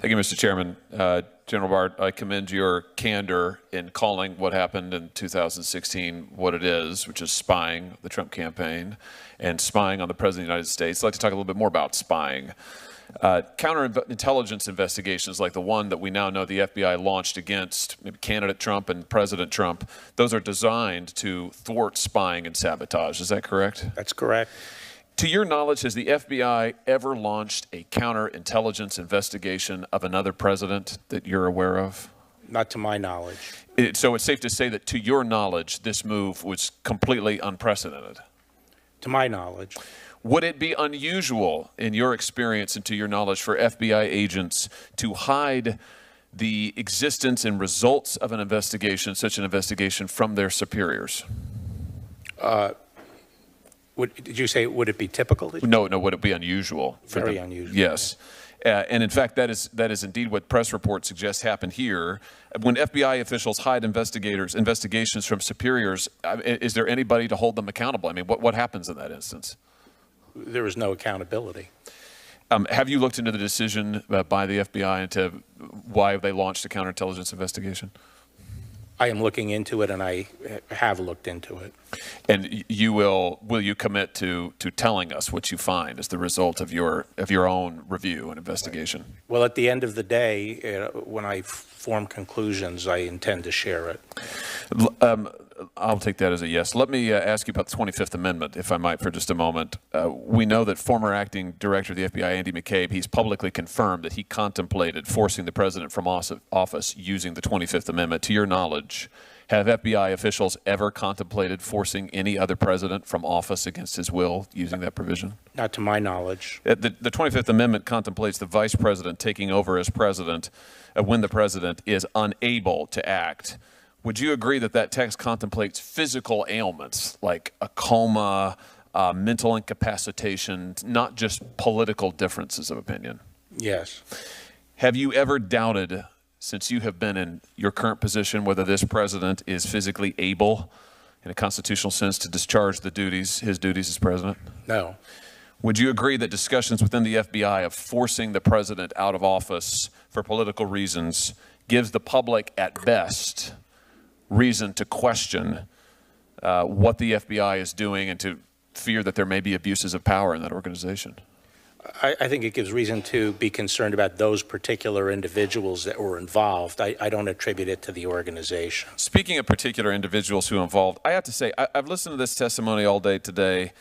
Thank you, Mr. Chairman. General Barr, I commend your candor in calling what happened in 2016 what it is, which is spying the Trump campaign and spying on the President of the United States. I'd like to talk a little bit more about spying. Counterintelligence investigations like the one that we now know the FBI launched against candidate Trump and President Trump, those are designed to thwart spying and sabotage. Is that correct? That's correct. To your knowledge, has the FBI ever launched a counterintelligence investigation of another president that you're aware of? Not to my knowledge. So it's safe to say that to your knowledge, this move was completely unprecedented? To my knowledge. Would it be unusual, in your experience and to your knowledge, for FBI agents to hide the existence and results of an investigation, such an investigation, from their superiors? Did you say, would it be typical? No, would it be unusual? Very unusual. Yes. And in fact, that is indeed what press reports suggest happened here. When FBI officials hide investigations from superiors, is there anybody to hold them accountable? I mean, what happens in that instance? There is no accountability. Have you looked into the decision by the FBI into why they launched a counterintelligence investigation? I am looking into it, and I have looked into it. And will you commit to telling us what you find as the result of your own review and investigation? Well, at the end of the day, when I form conclusions, I intend to share it. I'll take that as a yes. Let me ask you about the 25th Amendment, if I might, for just a moment. We know that former acting director of the FBI, Andy McCabe, he's publicly confirmed that he contemplated forcing the president from office using the 25th Amendment. To your knowledge, have FBI officials ever contemplated forcing any other president from office against his will using that provision? Not to my knowledge. The 25th Amendment contemplates the vice president taking over as president when the president is unable to act. Would you agree that that text contemplates physical ailments like a coma, mental incapacitation, not just political differences of opinion? Yes. Have you ever doubted, since you have been in your current position, whether this president is physically able, in a constitutional sense, to discharge his duties as president? No. Would you agree that discussions within the FBI of forcing the president out of office for political reasons gives the public, at best, reason to question what the FBI is doing and to fear that there may be abuses of power in that organization? I think it gives reason to be concerned about those particular individuals that were involved. I don't attribute it to the organization. Speaking of particular individuals who are involved, I have to say, I've listened to this testimony all day today,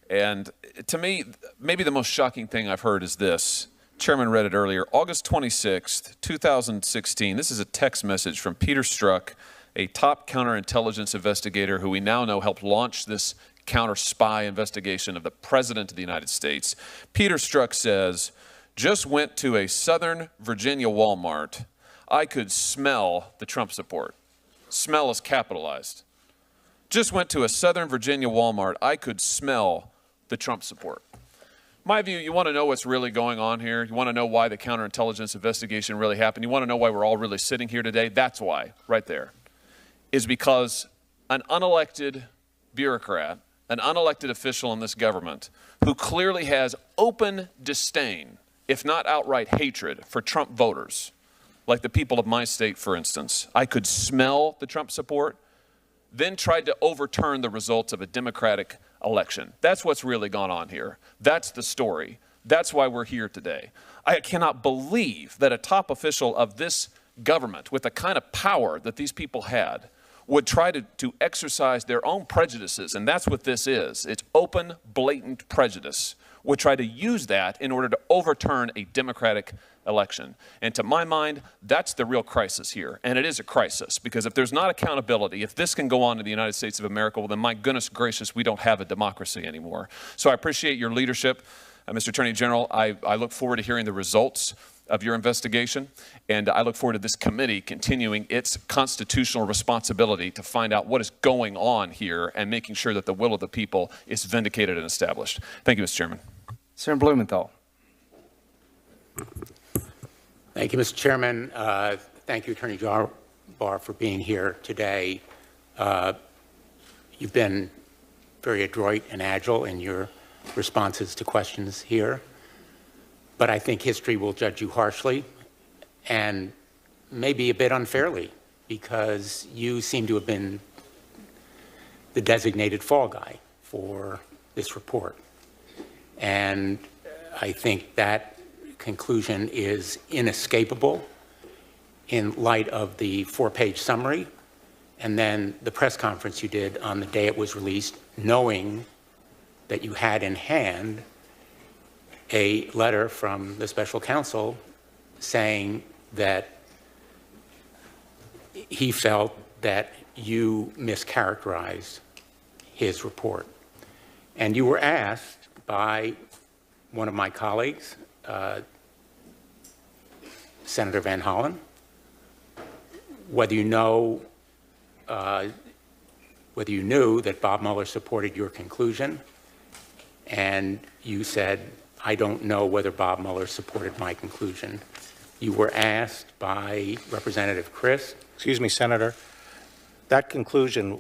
and to me, maybe the most shocking thing I've heard is this. Chairman read it earlier. August 26th, 2016. This is a text message from Peter Strzok, a top counterintelligence investigator who we now know helped launch this counter-spy investigation of the President of the United States. Peter Strzok says, just went to a Southern Virginia Walmart. I could smell the Trump support. Smell is capitalized. Just went to a Southern Virginia Walmart. I could smell the Trump support. My view, you want to know what's really going on here? You want to know why the counterintelligence investigation really happened? You want to know why we're all really sitting here today? That's why, right there. Is because an unelected bureaucrat, an unelected official in this government who clearly has open disdain, if not outright hatred, for Trump voters, like the people of my state, for instance. I could smell the Trump support, then tried to overturn the results of a Democratic election. That's what's really gone on here. That's the story. That's why we're here today. I cannot believe that a top official of this government, with the kind of power that these people had, would try to exercise their own prejudices, and that's what this is. It's open, blatant prejudice. Would try to use that in order to overturn a Democratic election. And to my mind, that's the real crisis here. And it is a crisis, because if there's not accountability, if this can go on in the United States of America, well, then my goodness gracious, we don't have a democracy anymore. So I appreciate your leadership, Mr. Attorney General. I look forward to hearing the results of your investigation, and I look forward to this committee continuing its constitutional responsibility to find out what is going on here and making sure that the will of the people is vindicated and established. Thank you, Mr. Chairman. Senator Blumenthal. Thank you, Mr. Chairman. Thank you, Attorney General Barr, for being here today. You've been very adroit and agile in your responses to questions here, but I think history will judge you harshly and maybe a bit unfairly, because you seem to have been the designated fall guy for this report. And I think that conclusion is inescapable in light of the 4-page summary and then the press conference you did on the day it was released, knowing that you had in hand a letter from the special counsel saying that he felt that you mischaracterized his report. And you were asked by one of my colleagues, Senator Van Hollen, whether you knew that Bob Mueller supported your conclusion, and you said, I don't know whether Bob Mueller supported my conclusion. You were asked by Representative Chris. Excuse me, Senator. That conclusion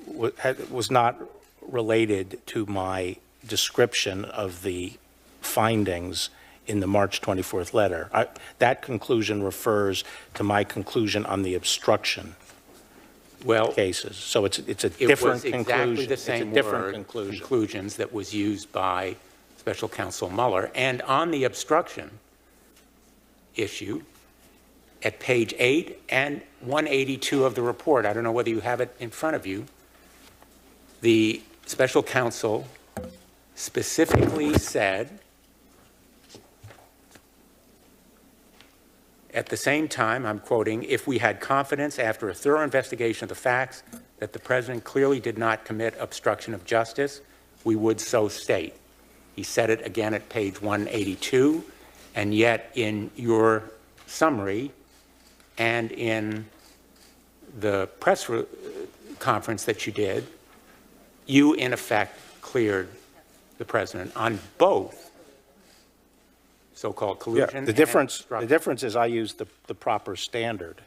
was not related to my description of the findings in the March 24th letter. That conclusion refers to my conclusion on the obstruction cases. So it's a different conclusion. It was exactly the same it's a different conclusions that was used by Special Counsel Mueller. And on the obstruction issue, at page 8 and 182 of the report, I don't know whether you have it in front of you, the special counsel specifically said, at the same time, I'm quoting, if we had confidence after a thorough investigation of the facts that the president clearly did not commit obstruction of justice, we would so state. He said it again at page 182, and yet in your summary and in the press conference that you did, you in effect cleared the president on both so-called collusion. The difference is I used the proper standard.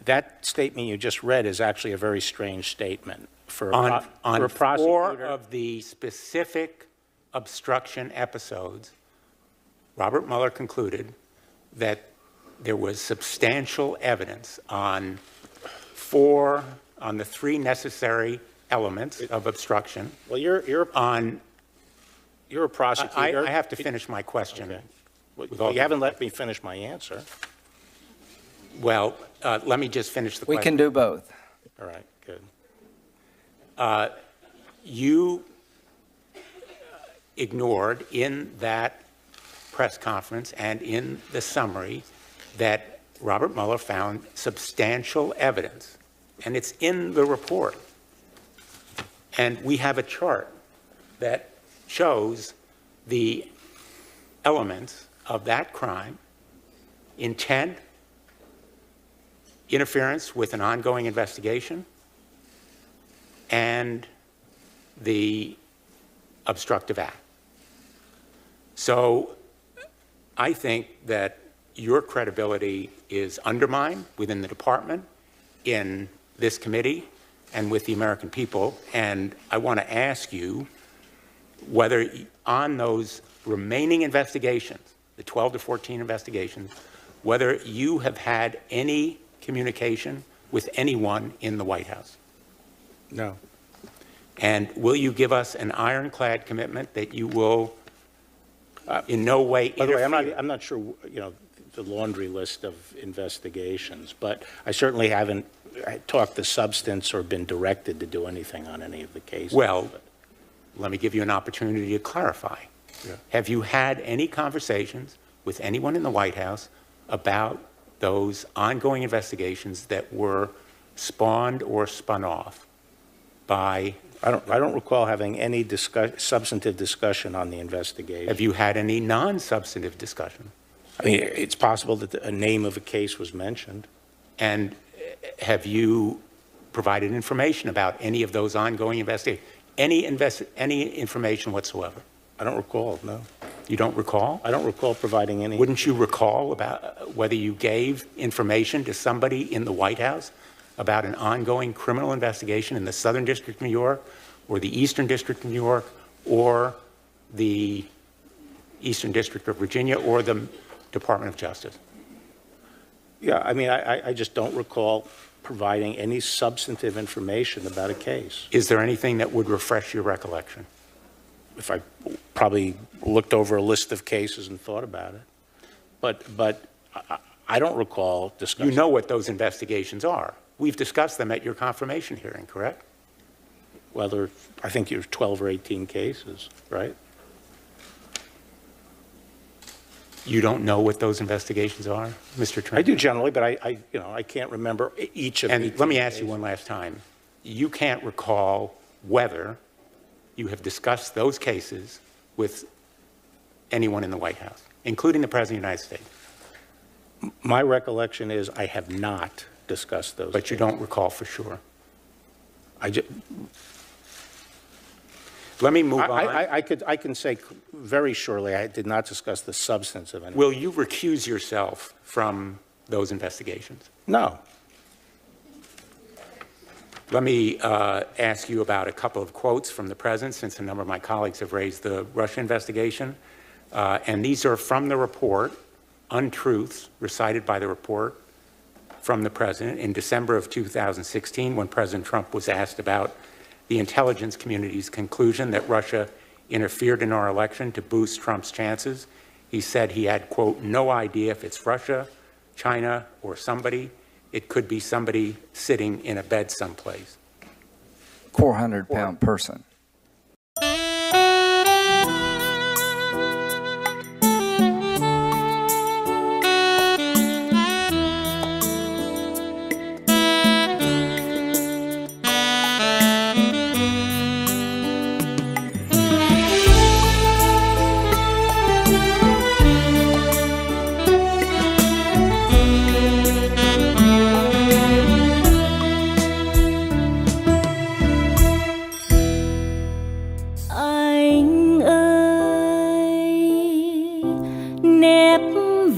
That statement you just read is actually a very strange statement for a prosecutor. 4 of the specific obstruction episodes, Robert Mueller concluded that there was substantial evidence on the 3 necessary elements of obstruction. Well, you're a prosecutor. I have to finish my question. Okay. Well, you haven't let me finish my answer. Well, let me just finish the question. We can do both. All right, good. You ignored in that press conference and in the summary that Robert Mueller found substantial evidence, and it's in the report. And we have a chart that shows the elements of that crime: intent, interference with an ongoing investigation, and the obstructive act. So I think that your credibility is undermined within the department, in this committee, and with the American people. And I want to ask you whether on those remaining investigations, the 12 to 14 investigations, whether you have had any communication with anyone in the White House. No. And will you give us an ironclad commitment that you will in no way interfere? By the way, I'm not sure, the laundry list of investigations, but I certainly haven't talked the substance or been directed to do anything on any of the cases. Well, let me give you an opportunity to clarify. Yeah. Have you had any conversations with anyone in the White House about those ongoing investigations that were spawned or spun off by... I don't recall having any substantive discussion on the investigation. Have you had any non-substantive discussion? I mean, it's possible that a name of a case was mentioned. And have you provided information about any of those ongoing investigations? Any information whatsoever? I don't recall, no. You don't recall? I don't recall providing any. Wouldn't you recall about whether you gave information to somebody in the White House about an ongoing criminal investigation in the Southern District of New York, or the Eastern District of New York, or the Eastern District of Virginia, or the Department of Justice? Yeah, I mean, I just don't recall providing any substantive information about a case. Is there anything that would refresh your recollection? If I probably looked over a list of cases and thought about it. But I don't recall discussing. You know what those investigations are. We've discussed them at your confirmation hearing, correct? Whether, I think there's 12 or 18 cases, right? You don't know what those investigations are, Mr. Trent? I do generally, but I can't remember each of them. And let me ask you one last time. You can't recall whether you have discussed those cases with anyone in the White House, including the President of the United States? My recollection is I have not discussed those. But you don't recall for sure? Let me move on. I can say very surely I did not discuss the substance of any. Will you recuse yourself from those investigations? No. Let me ask you about a couple of quotes from the President, since a number of my colleagues have raised the Russia investigation. And these are from the report, untruths recited by the report from the President in December of 2016, when President Trump was asked about the intelligence community's conclusion that Russia interfered in our election to boost Trump's chances. He said he had, quote, no idea if it's Russia, China, or somebody. It could be somebody sitting in a bed someplace. 400-pound person.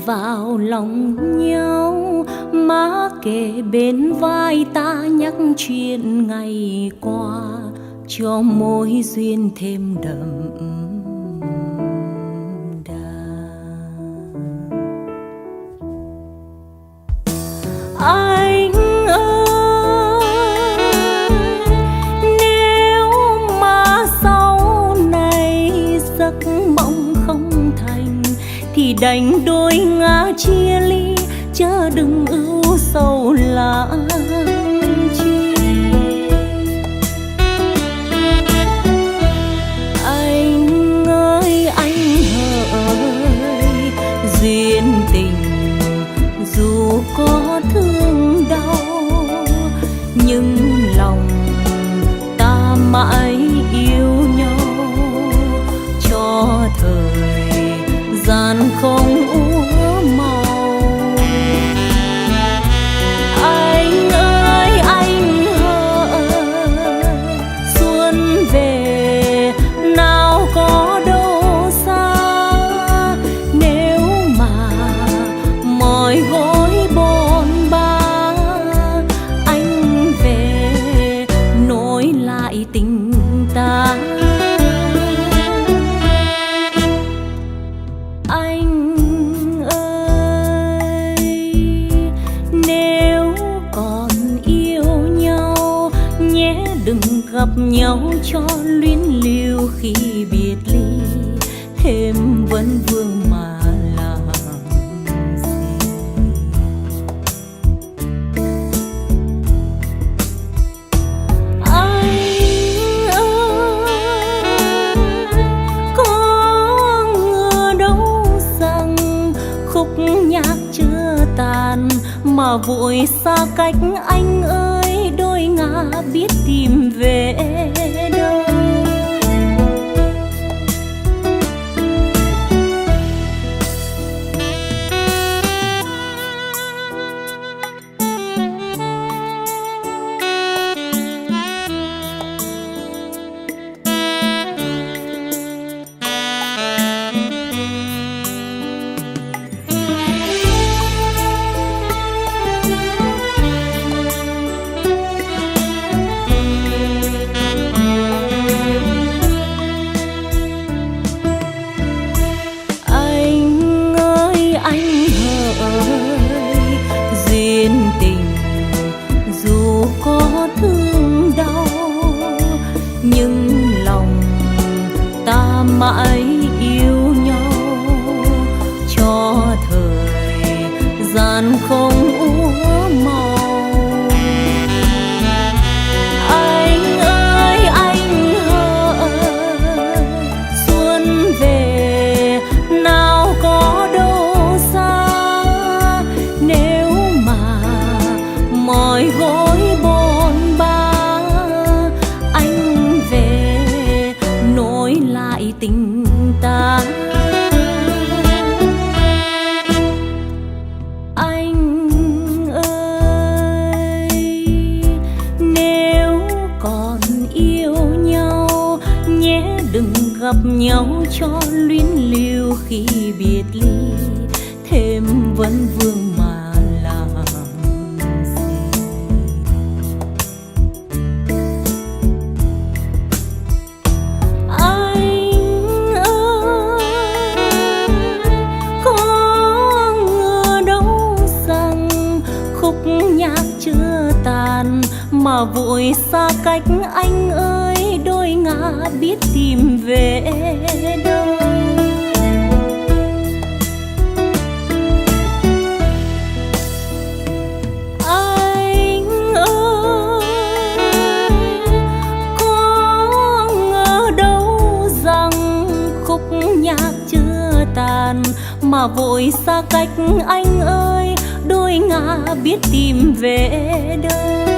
Vào lòng nhau, má kề bên vai ta nhắc chuyện ngày qua, cho mối duyên thêm đậm đà. Anh ơi, nếu mà sau này giấc mộng không thành thì đành đôi ngã chia ly, chớ đừng ưu sầu lãng chi. Anh ơi anh hỡi, duyên tình dù có thương đau, nhưng lòng ta mãi yêu nhau, cho thời gian không úa màu. Anh ơi anh hỡi, xuân về nào có đâu xa, nếu mà mỏi gối bồn ba, anh về nối lại tình ta. Gặp nhau cho luyến lưu khi biệt ly, thêm vấn vương mà làm gì. Anh ơi, có ngờ đâu rằng khúc nhạc chưa tàn mà vội xa cách. Anh ơi đôi ngả biết tìm về đâu. gian không úa màu. Anh ơi anh hỡi, xuân về nào có đâu xa, nếu mà mỏi gối bồn ba, anh về nối lại tình ta. Anh ơi, nếu còn yêu nhau nhé, đừng gặp nhau cho luyến lưu khi biệt ly, thêm vấn vương mà làm gì. Anh ơi, có ngờ đâu rằng khúc nhạc chưa tàn mà vội xa cách. Anh ơi, đôi ngả biết tìm về đâu. Anh ơi, có ngờ đâu rằng khúc nhạc chưa tàn mà vội xa cách. Anh ơi, đôi ngả biết tìm về đâu.